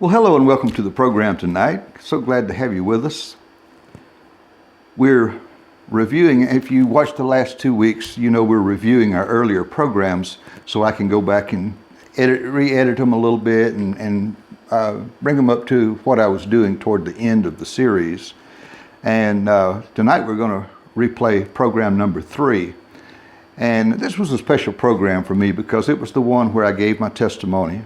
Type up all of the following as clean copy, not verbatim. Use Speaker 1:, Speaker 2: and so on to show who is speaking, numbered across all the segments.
Speaker 1: Well, hello and welcome to the program tonight. So glad to have you with us. We're reviewing, if you watched the last 2 weeks, you know we're reviewing our earlier programs so I can go back and re-edit them a little bit and bring them up to what I was doing toward the end of the series. And tonight we're going to replay program number 3. And this was a special program for me because it was the one where I gave my testimony.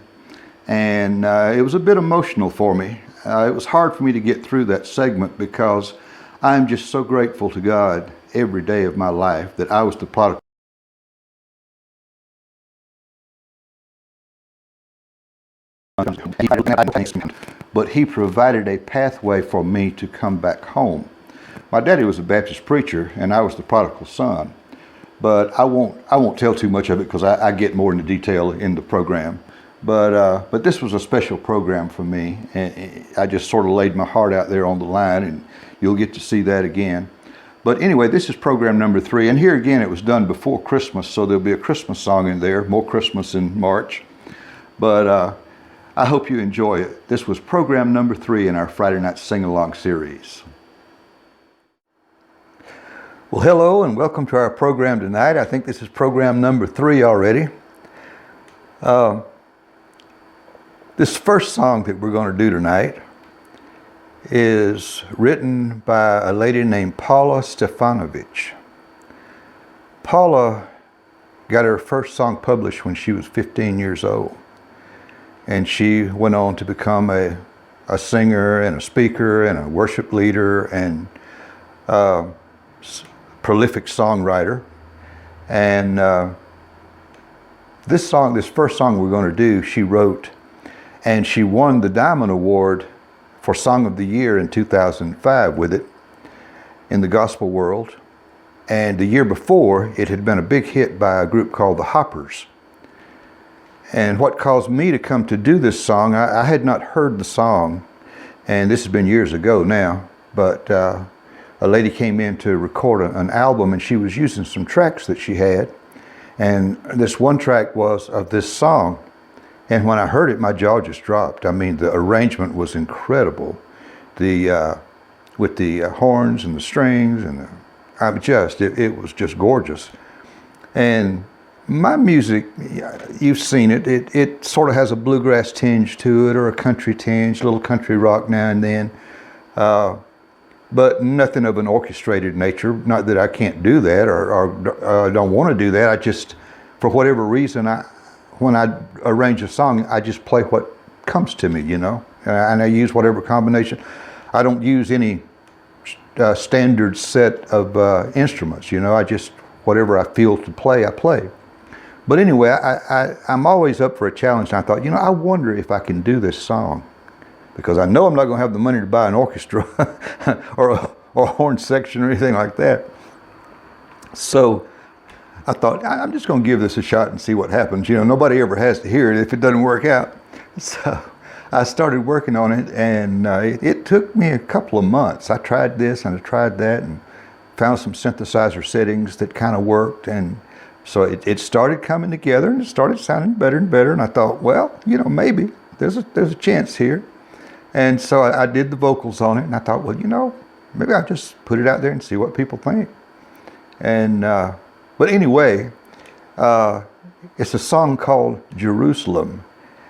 Speaker 1: And it was a bit emotional for me. It was hard for me to get through that segment because I'm just so grateful to God every day of my life that I was the product. But He provided a pathway for me to come back home. My daddy was a Baptist preacher and I was the prodigal son. But I won't tell too much of it because I get more into detail in the program. But this was a special program for me, and I just sort of laid my heart out there on the line, and you'll get to see that again. But anyway, this is program number 3, and here again it was done before Christmas, so there'll be a Christmas song in there, more Christmas in March. But I hope you enjoy it. This was program number 3 in our Friday Night Sing-Along series. Well, hello and welcome to our program tonight. I think this is program number 3 already. This first song that we're going to do tonight is written by a lady named Paula Stefanovic. Paula got her first song published when she was 15 years old. And she went on to become a singer and a speaker and a worship leader and prolific songwriter. And this first song we're going to do, she wrote. And she won the Diamond Award for Song of the Year in 2005 with it in the gospel world. And the year before, it had been a big hit by a group called the Hoppers. And what caused me to come to do this song, I had not heard the song, and this has been years ago now, but a lady came in to record an album, and she was using some tracks that she had. And this one track was of this song. And when I heard it, my jaw just dropped. I mean, the arrangement was incredible. With the horns and the strings, and it was just gorgeous. And my music, you've seen it. It sort of has a bluegrass tinge to it, or a country tinge, a little country rock now and then, but nothing of an orchestrated nature. Not that I can't do that or don't want to do that. I just, for whatever reason, when I arrange a song, I just play what comes to me, you know, and I use whatever combination. I don't use any standard set of instruments, you know. I just, whatever I feel to play, I play. But anyway, I'm always up for a challenge, and I thought, you know, I wonder if I can do this song, because I know I'm not going to have the money to buy an orchestra or a horn section or anything like that. So I thought, I'm just going to give this a shot and see what happens. You know, nobody ever has to hear it if it doesn't work out. So I started working on it, and it took me a couple of months. I tried this and I tried that and found some synthesizer settings that kind of worked. And so it started coming together, and it started sounding better and better. And I thought, well, you know, maybe there's a chance here. And so I did the vocals on it, and I thought, well, you know, maybe I'll just put it out there and see what people think. And but anyway, it's a song called Jerusalem.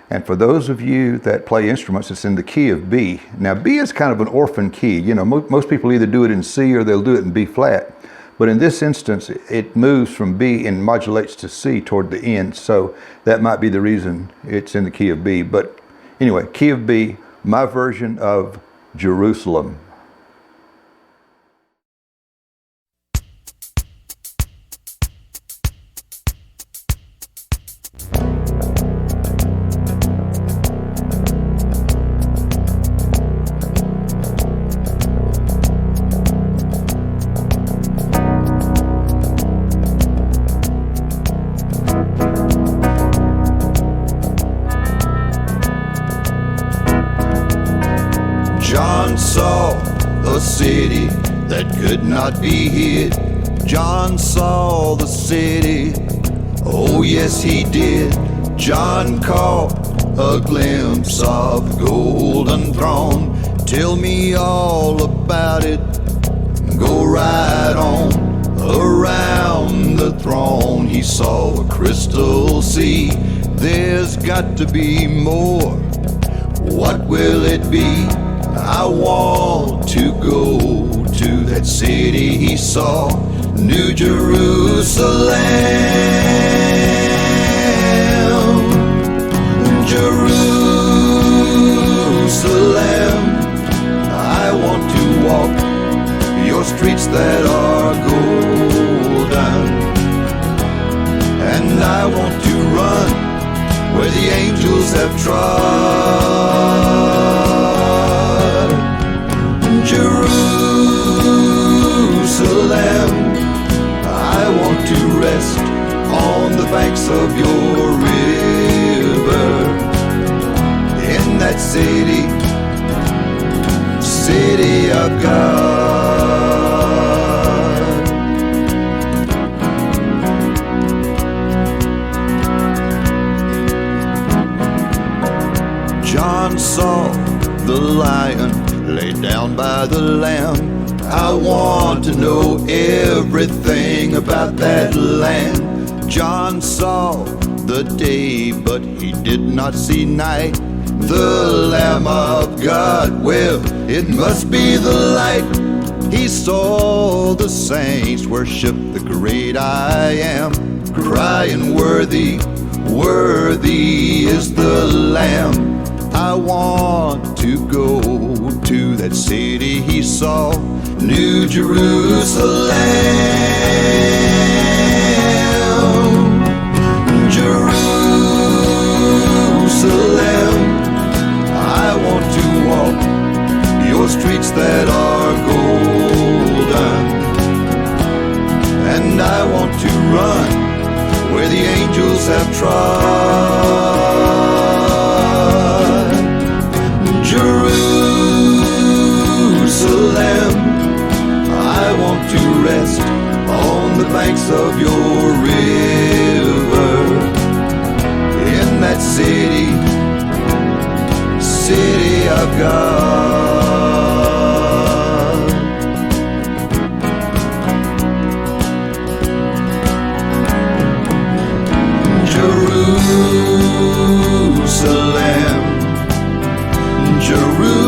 Speaker 1: And for those of you that play instruments, it's in the key of B. Now, B is kind of an orphan key. You know, most people either do it in C or they'll do it in B flat. But in this instance, it moves from B and modulates to C toward the end. So that might be the reason it's in the key of B. But anyway, key of B, my version of Jerusalem.
Speaker 2: John saw a city that could not be hid. John saw the city, oh yes he did. John caught a glimpse of the golden throne. Tell me all about it. Go right on around the throne. He saw a crystal sea. There's got to be more. What will it be? I want to go to that city he saw, New Jerusalem. Jerusalem, I want to walk your streets that are golden, and I want to run where the angels have trod. Jerusalem, I want to rest on the banks of your river, in that city, city of God. John saw the lion lay down by the lamb. I want to know everything about that land. John saw the day, but he did not see night. The Lamb of God, well, it must be the light. He saw the saints worship the great I Am, crying, worthy, worthy is the Lamb. I want to go to that city he saw, New Jerusalem. Jerusalem, I want to walk your streets that are golden, and I want to run where the angels have trod. Jerusalem, I want to rest on the banks of your river, in that city, city of God. Jerusalem, Jerusalem,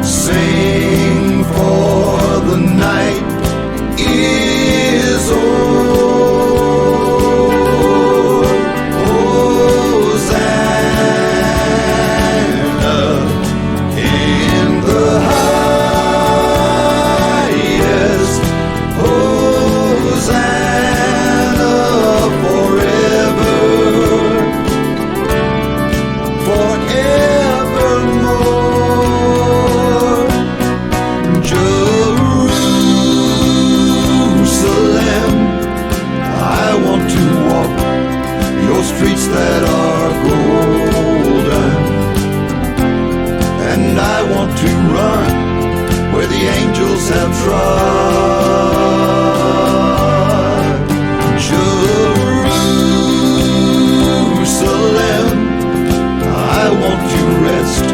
Speaker 2: sing, for the night is o'er. Hosanna in the highest. Hosanna forever, forevermore. Jerusalem, I want to walk your streets that are golden, and I want to run where the angels have trod. Jerusalem, I want to rest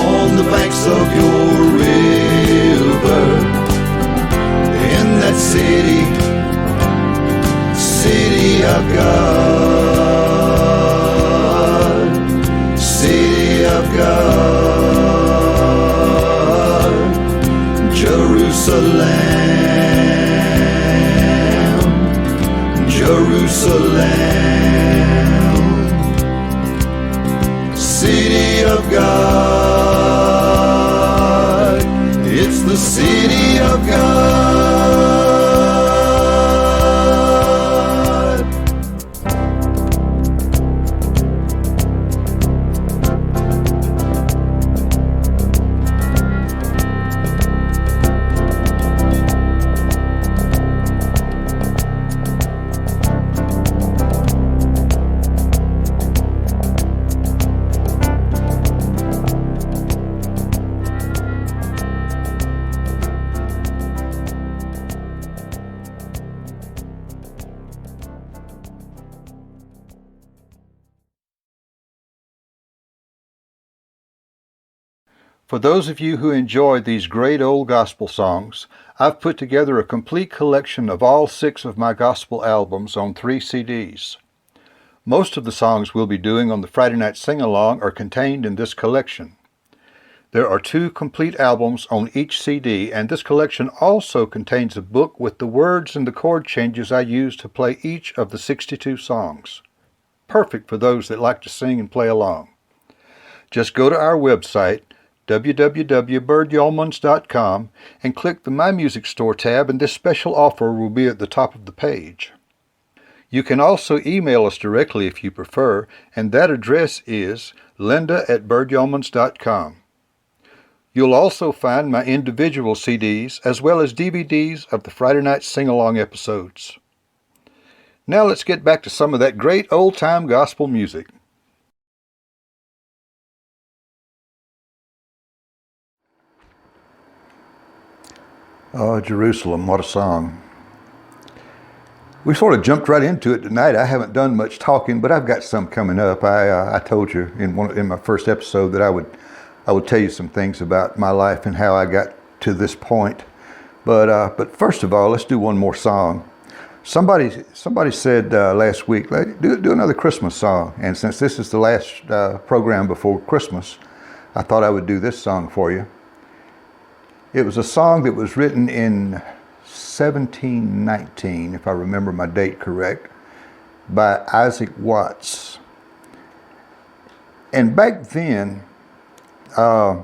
Speaker 2: on the banks of your river, in that city, city of God, city of God. Jerusalem, Jerusalem, city of God. It's the city of God.
Speaker 1: For those of you who enjoy these great old gospel songs, I've put together a complete collection of all 6 of my gospel albums on 3 CDs. Most of the songs we'll be doing on the Friday Night Sing-Along are contained in this collection. There are 2 complete albums on each CD, and this collection also contains a book with the words and the chord changes I use to play each of the 62 songs. Perfect for those that like to sing and play along. Just go to our website, www.birdyeomans.com, and click the My Music Store tab, and this special offer will be at the top of the page. You can also email us directly if you prefer, and that address is linda@birdyeomans.com. You'll also find my individual CDs as well as DVDs of the Friday Night Sing-Along episodes. Now let's get back to some of that great old-time gospel music. Oh, Jerusalem, what a song. We sort of jumped right into it tonight. I haven't done much talking, but I've got some coming up. I told you in my first episode that I would tell you some things about my life and how I got to this point. But first of all, let's do one more song. Somebody said last week, do another Christmas song. And since this is the last program before Christmas, I thought I would do this song for you. It was a song that was written in 1719, if I remember my date correct, by Isaac Watts. And back then,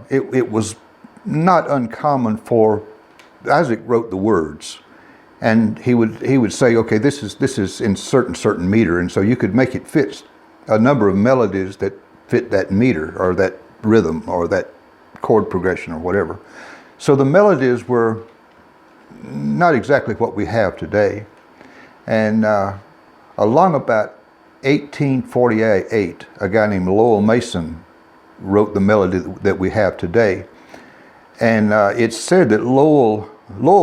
Speaker 1: it was not uncommon for Isaac wrote the words, and he would say, okay, this is in certain meter, and so you could make it fit a number of melodies that fit that meter or that rhythm or that chord progression or whatever. So the melodies were not exactly what we have today, and along about 1848, a guy named Lowell Mason wrote the melody that we have today. And it's said that Lowell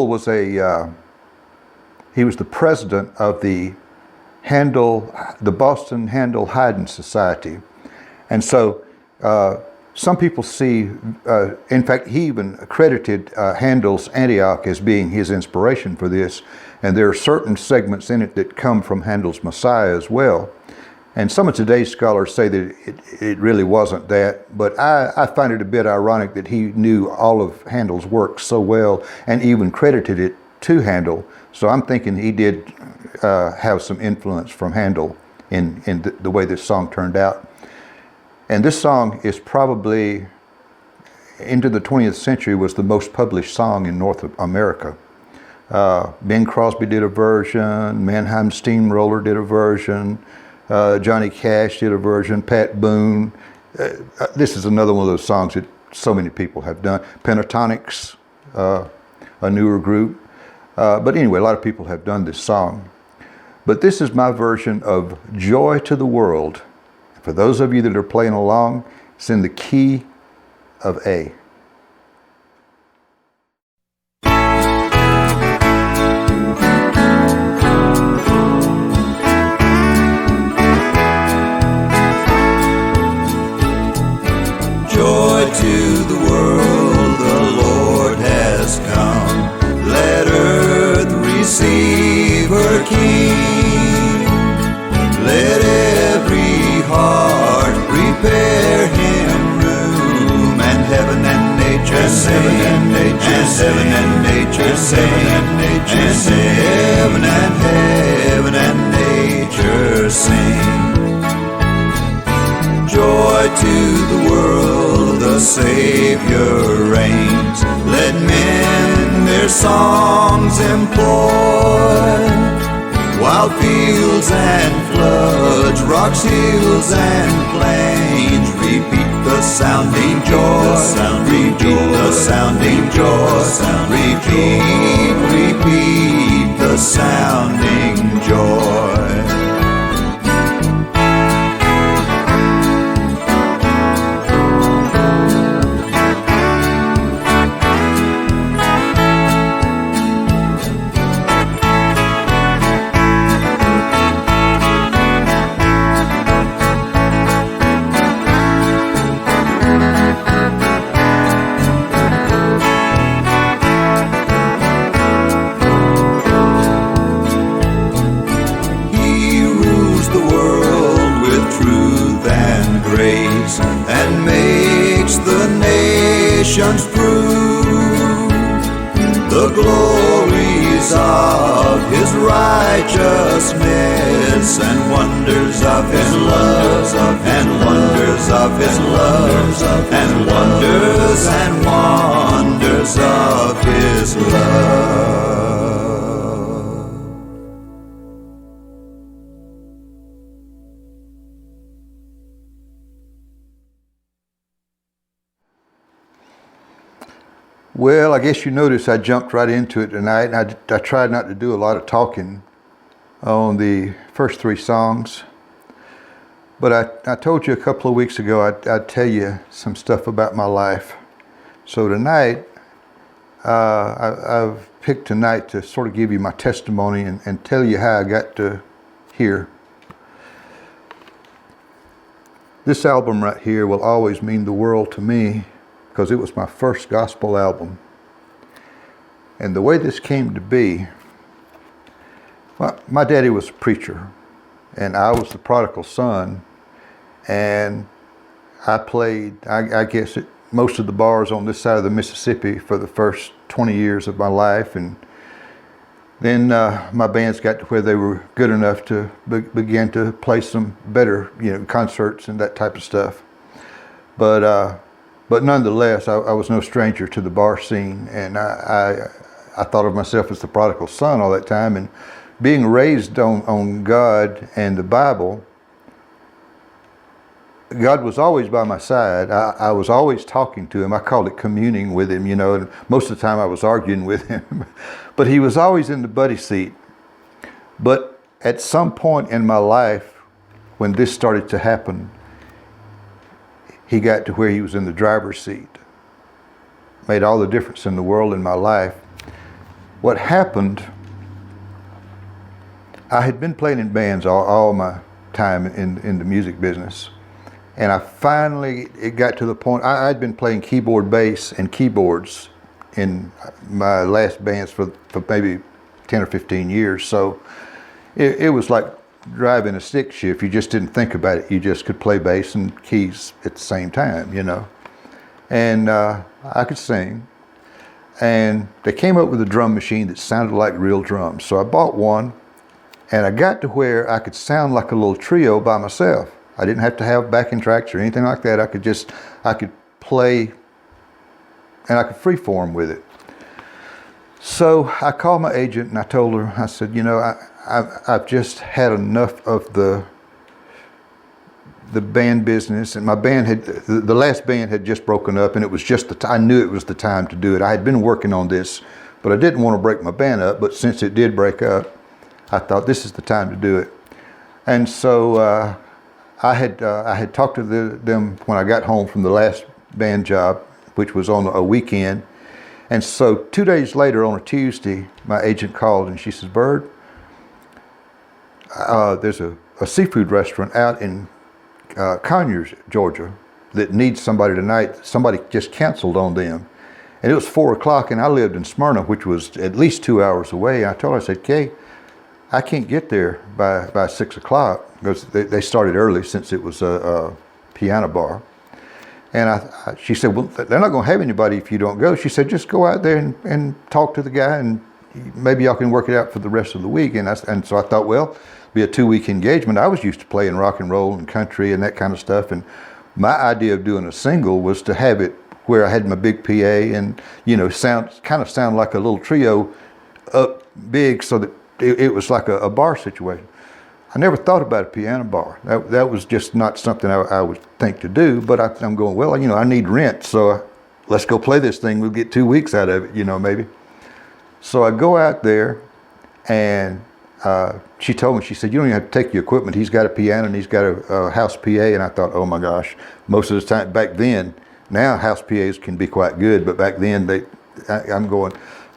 Speaker 1: was he was the president of the Boston Handel Haydn Society. And so some people see, in fact, he even credited Handel's Antioch as being his inspiration for this. And there are certain segments in it that come from Handel's Messiah as well. And some of today's scholars say that it really wasn't that, but I find it a bit ironic that he knew all of Handel's work so well and even credited it to Handel. So I'm thinking he did have some influence from Handel in the way this song turned out. And this song is probably, into the 20th century, was the most published song in North America. Bing Crosby did a version, Mannheim Steamroller did a version, Johnny Cash did a version, Pat Boone. This is another one of those songs that so many people have done. Pentatonics, a newer group. But anyway, a lot of people have done this song. But this is my version of Joy to the World. For those of you that are playing along, it's in the key of A.
Speaker 2: Joy to the world, the Lord has come. Let earth receive her King. Let every heart prepare him room. And heaven and nature sing. And heaven and nature sing. Heaven and nature sing. Joy to the world, the Savior reigns. Let men their songs employ, while fields and floods, rocks, hills and plains repeat the sounding joy. Repeat the sounding joy. Repeat the sounding joy. nations prove the glories of his righteousness and wonders of his love, and wonders of his love, and wonders of his love.
Speaker 1: Well, I guess you noticed I jumped right into it tonight. I tried not to do a lot of talking on the first three songs. But I told you a couple of weeks ago I'd tell you some stuff about my life. So tonight, I've picked tonight to sort of give you my testimony and tell you how I got to here. This album right here will always mean the world to me, because it was my first gospel album. And the way this came to be, well, my daddy was a preacher, and I was the prodigal son, and I played, I guess, at most of the bars on this side of the Mississippi for the first 20 years of my life, and then my bands got to where they were good enough to begin to play some better, concerts and that type of stuff. But nonetheless, I was no stranger to the bar scene, and I thought of myself as the prodigal son all that time. And being raised on God and the Bible, God was always by my side. I was always talking to him. I called it communing with him, and most of the time I was arguing with him. But he was always in the buddy seat. But at some point in my life, when this started to happen, he got to where he was in the driver's seat. Made all the difference in the world in my life. What happened, I had been playing in bands all my time in the music business. And it got to the point, I'd been playing keyboard, bass, and keyboards in my last bands for maybe 10 or 15 years. So it was like driving a stick shift. You just didn't think about it. You just could play bass and keys at the same time, And I could sing. And they came up with a drum machine that sounded like real drums. So I bought one, and I got to where I could sound like a little trio by myself. I didn't have to have backing tracks or anything like that. I could play, and I could freeform with it. So I called my agent and I told her, I said, I've just had enough of the band business, and my band the last band had just broken up, and it was just I knew it was the time to do it. I had been working on this, but I didn't want to break my band up. But since it did break up, I thought this is the time to do it. And so I had talked to them when I got home from the last band job, which was on a weekend. And so 2 days later, on a Tuesday, my agent called and she says, "Bird, there's a seafood restaurant out in Conyers, Georgia, that needs somebody tonight. Somebody just canceled on them." And it was 4 o'clock, and I lived in Smyrna, which was at least 2 hours away. And I told her, I said, "Kay, I can't get there by 6 o'clock, because they started early since it was a piano bar." And she said, "Well, they're not going to have anybody if you don't go." She said, "Just go out there and talk to the guy, and maybe y'all can work it out for the rest of the week." And so I thought, well, it'll be a 2-week engagement. I was used to playing rock and roll and country and that kind of stuff. And my idea of doing a single was to have it where I had my big PA and, sound like a little trio up big, so that it was like a bar situation. I never thought about a piano bar. That was just not something I would think to do. But I'm going, well, I need rent, so let's go play this thing. We'll get 2 weeks out of it, maybe. So I go out there, and she told me, she said, "You don't even have to take your equipment. He's got a piano and he's got a house PA." And I thought, oh my gosh, most of the time back then, now house PAs can be quite good, but back then I'm going,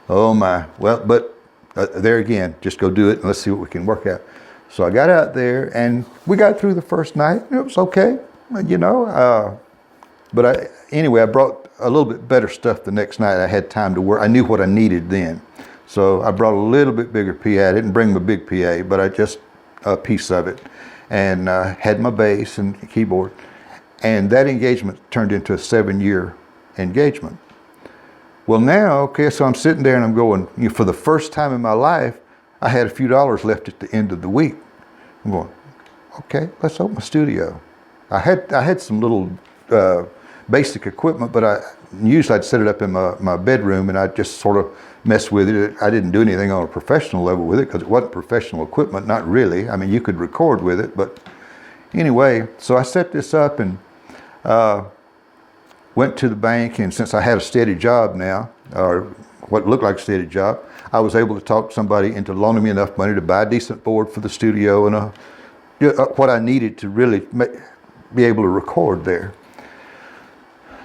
Speaker 1: oh my. Well, but there again, just go do it and let's see what we can work out. So I got out there and we got through the first night. It was okay, But anyway, I brought a little bit better stuff the next night. I had time to work. I knew what I needed then. So I brought a little bit bigger PA. I didn't bring my big PA, but I just a piece of it, and had my bass and keyboard. And that engagement turned into a 7-year engagement. Well, now, okay, so I'm sitting there and I'm going, for the first time in my life, I had a few dollars left at the end of the week. I'm going, okay, let's open a studio. I had some little basic equipment, but usually I'd set it up in my bedroom and I'd just sort of mess with it. I didn't do anything on a professional level with it because it wasn't professional equipment, not really. I mean, you could record with it, but anyway, so I set this up and went to the bank, and since I had a steady job now, or what looked like a steady job, I was able to talk somebody into loaning me enough money to buy a decent board for the studio and what I needed to really be able to record there.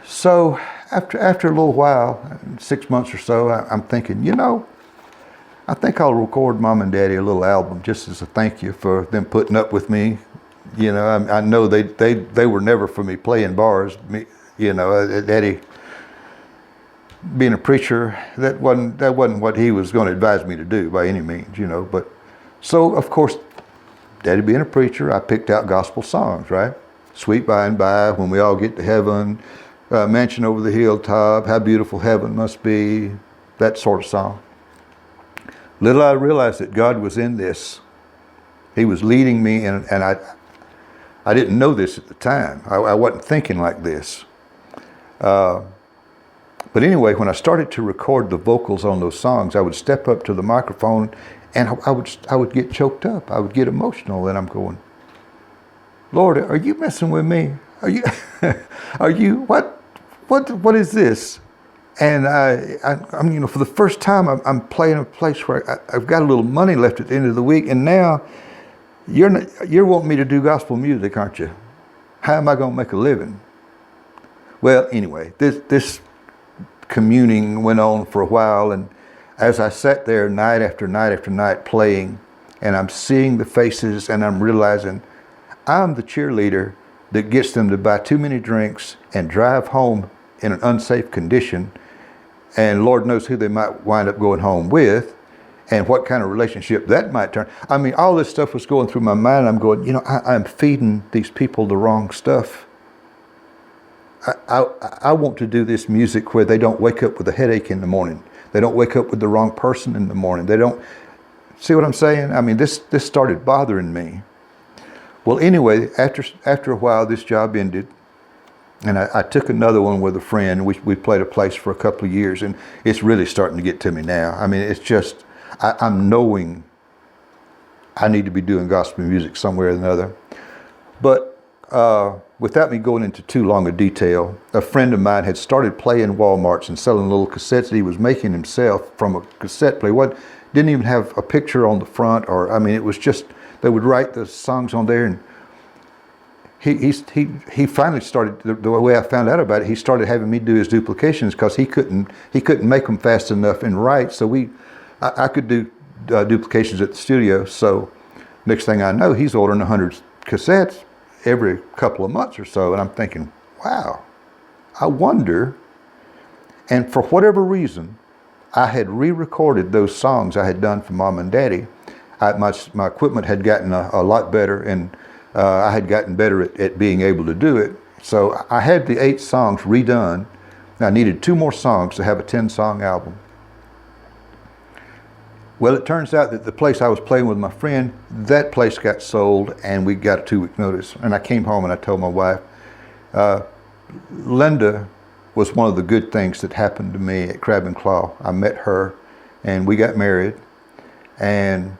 Speaker 1: So after a little while, 6 months or so, I'm thinking, I think I'll record Mom and Daddy a little album just as a thank you for them putting up with me. I know they were never for me playing bars. Daddy being a preacher, that wasn't what he was going to advise me to do by any means, But so of course, Daddy being a preacher, I picked out gospel songs, right? Sweet By and By, When We All Get to Heaven, Mansion Over the Hilltop, How Beautiful Heaven Must Be, that sort of song. Little I realized that God was in this. He was leading me, and I didn't know this at the time. I wasn't thinking like this. But anyway, when I started to record the vocals on those songs, I would step up to the microphone and I would get choked up. I would get emotional, and I'm going, Lord, are you messing with me? Are you, what is this? And I'm, for the first time, I'm playing a place where I've got a little money left at the end of the week, and now you're wanting me to do gospel music, aren't you? How am I going to make a living? Well, anyway, this communing went on for a while, and as I sat there night after night after night playing, and I'm seeing the faces, and I'm realizing I'm the cheerleader that gets them to buy too many drinks and drive home in an unsafe condition, and Lord knows who they might wind up going home with, and what kind of relationship that might turn. I mean, all this stuff was going through my mind. I'm going, I'm feeding these people the wrong stuff. I want to do this music where they don't wake up with a headache in the morning. They don't wake up with the wrong person in the morning. They don't, see what I'm saying? I mean, this started bothering me. Well, anyway, after a while, this job ended, and I took another one with a friend. We played a place for a couple of years, and it's really starting to get to me now. I mean, it's just, I'm knowing I need to be doing gospel music somewhere or another. But without me going into too long a detail, a friend of mine had started playing Walmarts and selling little cassettes that he was making himself from a cassette player. Didn't even have a picture on the front, it was just, they would write the songs on there, and he finally started, the way I found out about it, he started having me do his duplications because he couldn't make them fast enough and write, so I could do duplications at the studio. So next thing I know, he's ordering 100 cassettes every couple of months or so, and I'm thinking, wow, I wonder, and for whatever reason, I had re-recorded those songs I had done for Mom and Daddy. My equipment had gotten a lot better, and I had gotten better at being able to do it. So I had the 8 songs redone. I needed 2 more songs to have a 10-song album. Well, it turns out that the place I was playing with my friend, that place got sold, and we got a 2-week notice. And I came home and I told my wife, Linda was one of the good things that happened to me at Crab and Claw. I met her, and we got married, and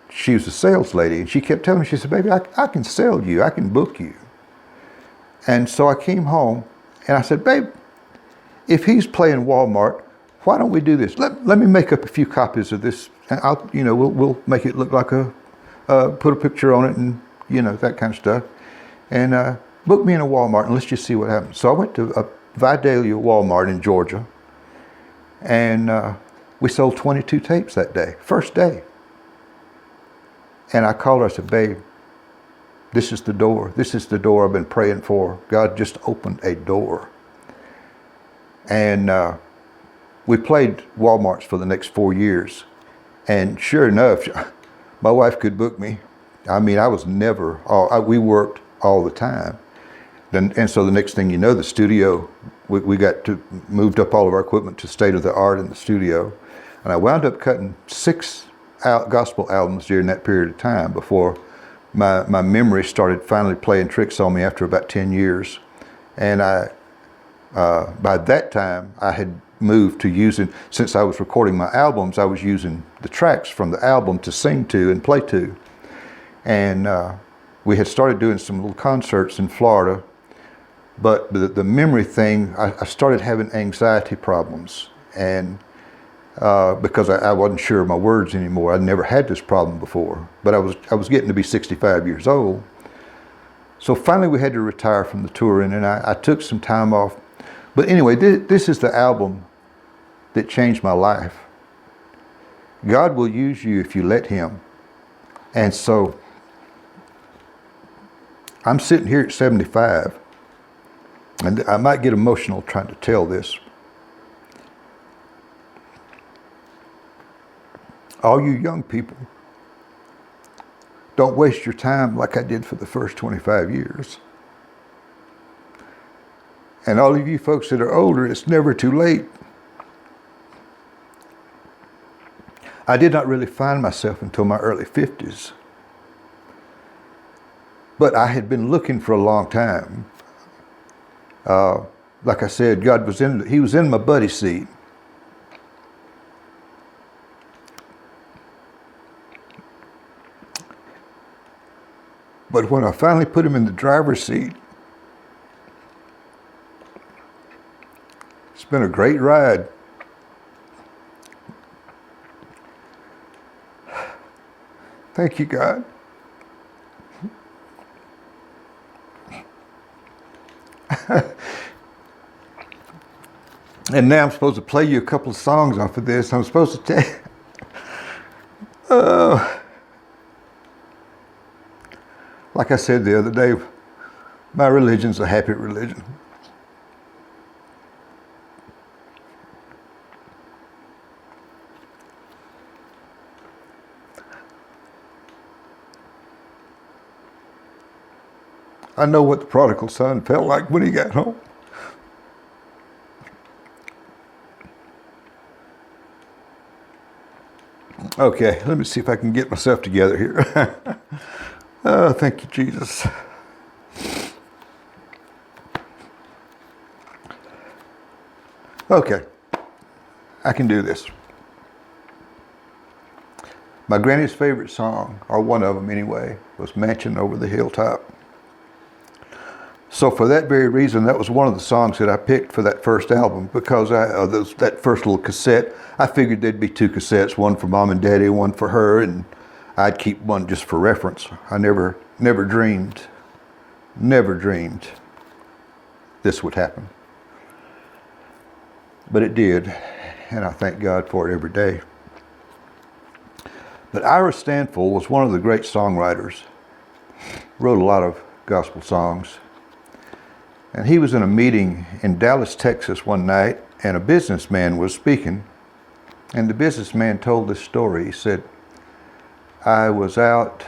Speaker 1: she was a sales lady, and she kept telling me, she said, baby, I can sell you, I can book you. And so I came home, and I said, babe, if he's playing Walmart, why don't we do this? Let me make up a few copies of this, and we'll make it look like put a picture on it, and that kind of stuff, and book me in a Walmart, and let's just see what happens. So I went to a Vidalia Walmart in Georgia, and we sold 22 tapes that day, first day. And I called her, I said, babe, this is the door. This is the door I've been praying for. God just opened a door. And we played Walmarts for the next 4 years. And sure enough, my wife could book me. I mean, I was never, we worked all the time. And so the next thing you know, the studio we got to moved up all of our equipment to state of the art in the studio, and I wound up cutting 6 gospel albums during that period of time before my memory started finally playing tricks on me after about 10 years. And by that time, I had moved to using, since I was recording my albums, I was using the tracks from the album to sing to and play to. And we had started doing some little concerts in Florida, but the memory thing, I started having anxiety problems. And because I wasn't sure of my words anymore. I'd never had this problem before, but I was getting to be 65 years old. So finally we had to retire from the touring, and I took some time off. But anyway, this is the album that changed my life. God will use you if you let Him. And so I'm sitting here at 75, and I might get emotional trying to tell this. All you young people, don't waste your time like I did for the first 25 years. And all of you folks that are older, it's never too late. I did not really find myself until my early 50s. But I had been looking for a long time. Like I said, He was in my buddy seat. But when I finally put Him in the driver's seat, it's been a great ride. Thank you, God. And now I'm supposed to play you a couple of songs off of this. I'm supposed to tell you. Like I said the other day, my religion's a happy religion. I know what the prodigal son felt like when he got home. Okay, let me see if I can get myself together here. Oh, thank you, Jesus. Okay, I can do this. My granny's favorite song, or one of them anyway, was Mansion Over the Hilltop. So for that very reason, that was one of the songs that I picked for that first album, because that first little cassette, I figured there'd be 2 cassettes, one for Mom and Daddy, one for her, and I'd keep one just for reference. I never dreamed this would happen. But it did, and I thank God for it every day. But Ira Stanfill was one of the great songwriters, wrote a lot of gospel songs. And he was in a meeting in Dallas, Texas one night, and a businessman was speaking. And the businessman told this story. He said, I was out,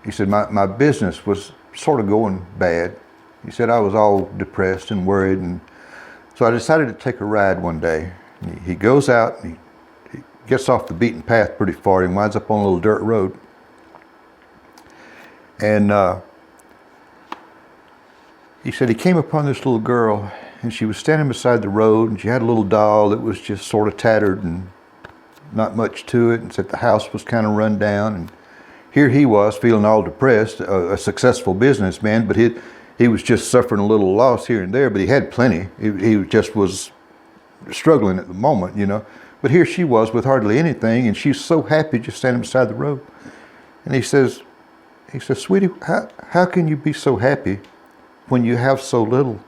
Speaker 1: he said, my business was sort of going bad. He said, I was all depressed and worried. And so I decided to take a ride one day. He goes out, and he gets off the beaten path pretty far, and winds up on a little dirt road. And he said he came upon this little girl, and she was standing beside the road, and she had a little doll that was just sort of tattered and not much to it, and said the house was kind of run down. And here he was feeling all depressed, a successful businessman, but he was just suffering a little loss here and there, but he had plenty. He just was struggling at the moment, you know. But here she was with hardly anything, and she's so happy just standing beside the road. And he says, sweetie, how can you be so happy when you have so little?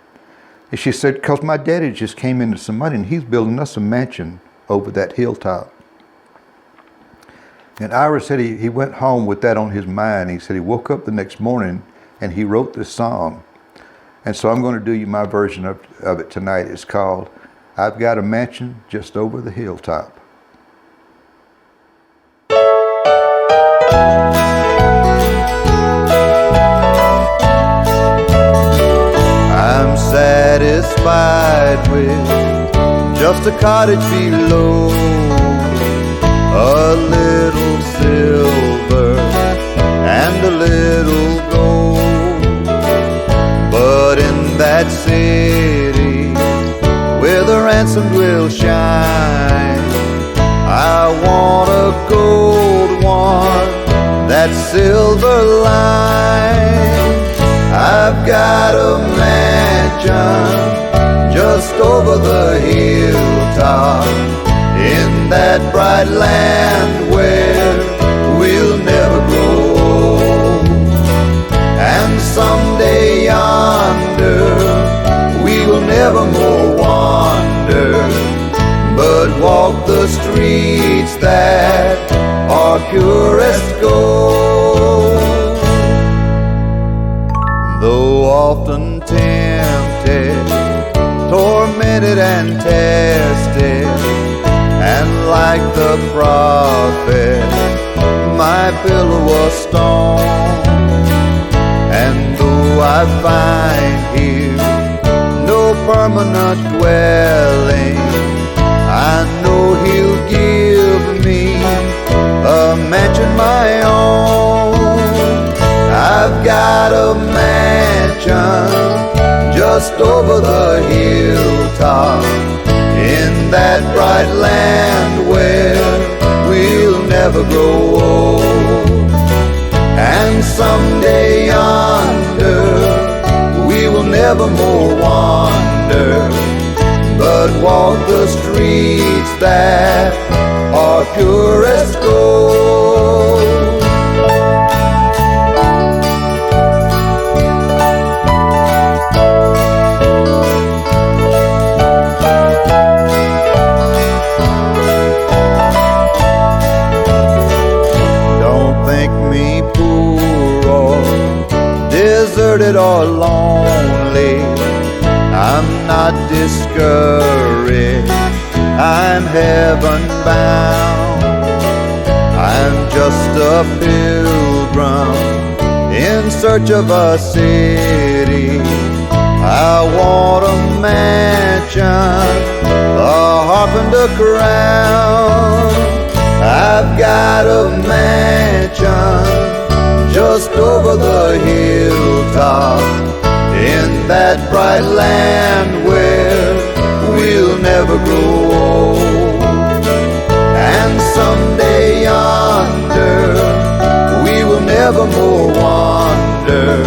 Speaker 1: And she said, because my daddy just came into some money, and he's building us a mansion over that hilltop. And Ira said he went home with that on his mind. He said he woke up the next morning and he wrote this song. And so I'm going to do you my version of it tonight. It's called, I've Got a Mansion Just Over the Hilltop.
Speaker 2: I'm satisfied just a cottage below, a little silver and a little gold. But in that city where the ransomed will shine, I want a gold one, that silver line. I've got a mansion just over the hilltop in that bright land where we'll never grow old. And someday yonder we will never more wander, but walk the streets that are purest gold. Though often tempted, tormented and tested, and like the prophet, my pillow was stone. And though I find here no permanent dwelling, I know He'll give me a mansion my own. I've got a mansion just over the hilltop in that bright land where we'll never grow old. And someday yonder we will never more wander, but walk the streets that are purest gold. Deserted or lonely, I'm not discouraged, I'm heaven bound. I'm just a pilgrim in search of a city. I want a mansion, a harp and a crown. I've got a mansion just over the hilltop in that bright land where we'll never grow old. And someday yonder we will never more wander,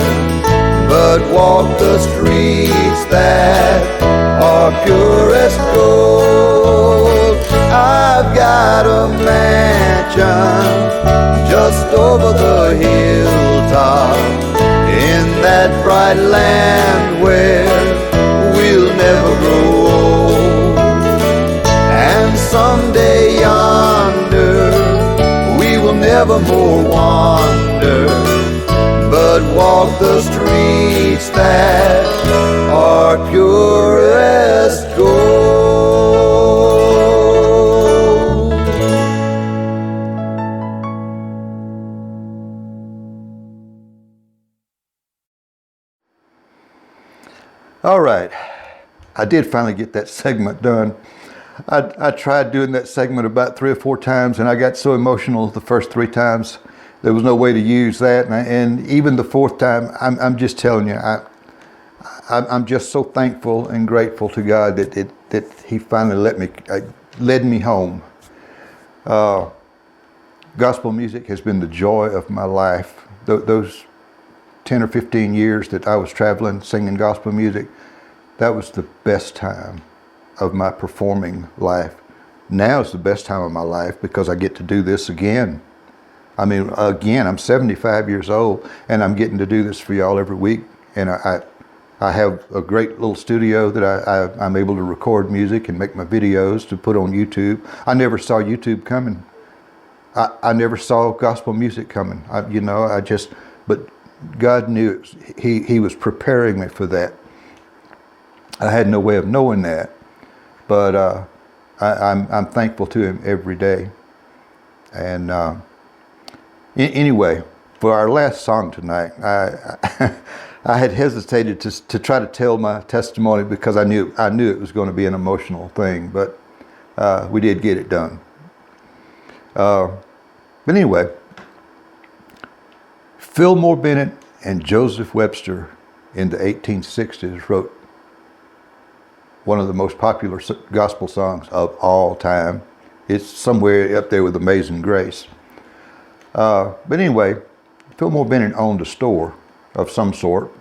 Speaker 2: but walk the streets that are purest gold. I've got a mansion just over the hilltop in that bright land where we'll never grow old. And someday yonder we will never more wander, but walk the streets that are purest gold.
Speaker 1: All right, I did finally get that segment done. I tried doing that segment about 3 or 4 times, and I got so emotional the first 3 times. There was no way to use that, and even the 4th time, I'm just telling you, I'm just so thankful and grateful to God that He finally led me home. Gospel music has been the joy of my life. Those 10 or 15 years that I was traveling singing gospel music, that was the best time of my performing life. Now is the best time of my life because I get to do this again. I mean, again, I'm 75 years old and I'm getting to do this for y'all every week. And I have a great little studio that I'm able to record music and make my videos to put on YouTube. I never saw YouTube coming. I never saw gospel music coming. But God knew it. He was preparing me for that. I had no way of knowing that, but I'm thankful to Him every day. And anyway, for our last song tonight, I had hesitated to try to tell my testimony because I knew it was going to be an emotional thing. But we did get it done. But anyway, Fillmore Bennett and Joseph Webster in the 1860s wrote one of the most popular gospel songs of all time. It's somewhere up there with Amazing Grace. But anyway, Fillmore Bennett owned a store of some sort,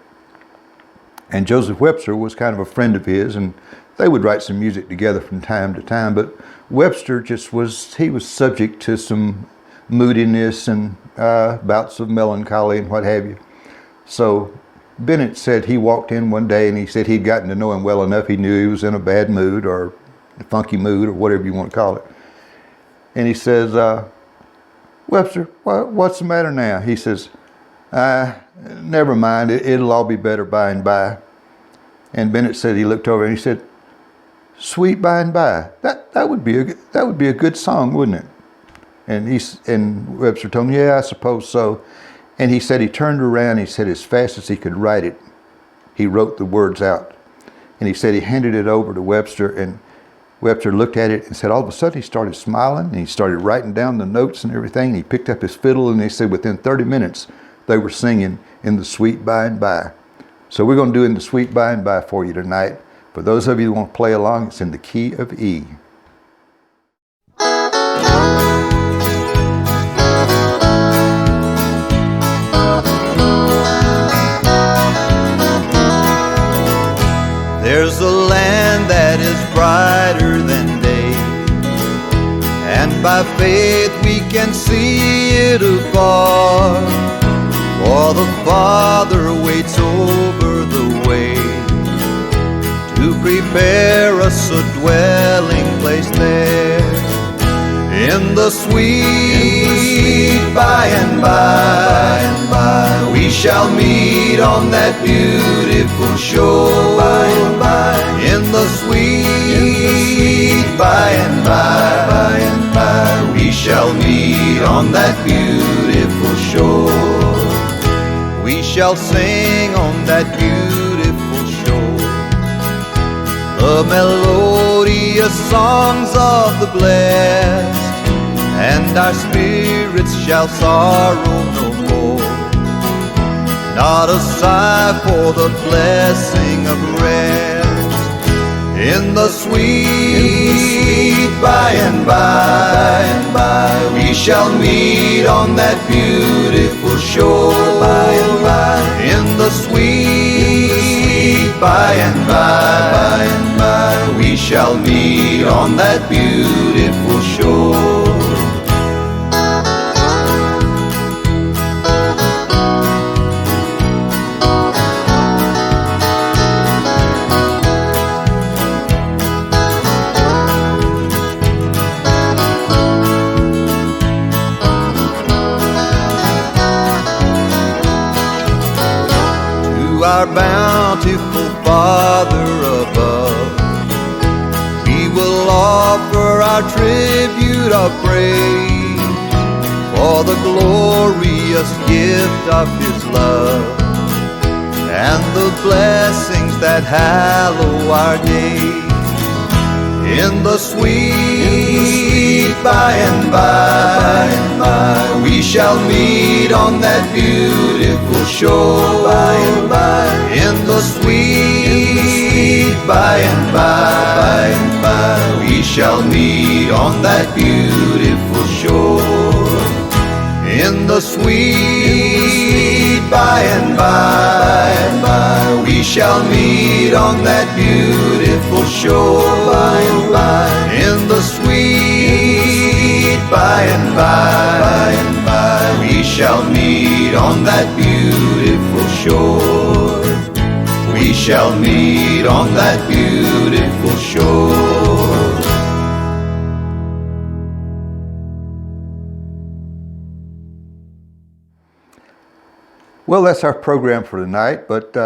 Speaker 1: and Joseph Webster was kind of a friend of his, and they would write some music together from time to time. But Webster he was subject to some moodiness and bouts of melancholy and what have you. So Bennett said he walked in one day and he said he'd gotten to know him well enough. He knew he was in a bad mood or a funky mood or whatever you want to call it. And he says, Webster, what's the matter now? He says, never mind, it'll all be better by and by. And Bennett said he looked over and he said, Sweet By and By. That would be a good song, wouldn't it? And Webster told him, yeah, I suppose so. And he said he turned around and he said as fast as he could write it, he wrote the words out. And he said he handed it over to Webster, and Webster looked at it and said all of a sudden he started smiling and he started writing down the notes and everything. And he picked up his fiddle and they said within 30 minutes they were singing In the Sweet By and By. So we're going to do In the Sweet By and By for you tonight. For those of you who want to play along, it's in the key of E.
Speaker 2: There's a land that is brighter than day, and by faith we can see it afar. For the Father waits over the way to prepare us a dwelling place there. In the sweet by and by, we shall meet on that beautiful shore. In the sweet by and by, we shall meet on that beautiful shore. We shall sing on that beautiful shore the melodious songs of the blessed, and our spirits shall sorrow no more. Not a sigh for the blessing of rest. In the sweet by and by, we shall meet on that beautiful shore. In the sweet by and by, we shall meet on that beautiful shore. Our bountiful Father above, we will offer our tribute of praise for the glorious gift of His love and the blessings that hallow our days. In the sweet by and by, we shall meet on that beautiful shore. In the sweet by and by, we shall meet on that beautiful shore. In the sweet by and by, we shall meet on that beautiful shore. In the sweet by and by, we shall meet on that beautiful shore. We shall meet on that beautiful shore.
Speaker 1: Well, that's our program for tonight, but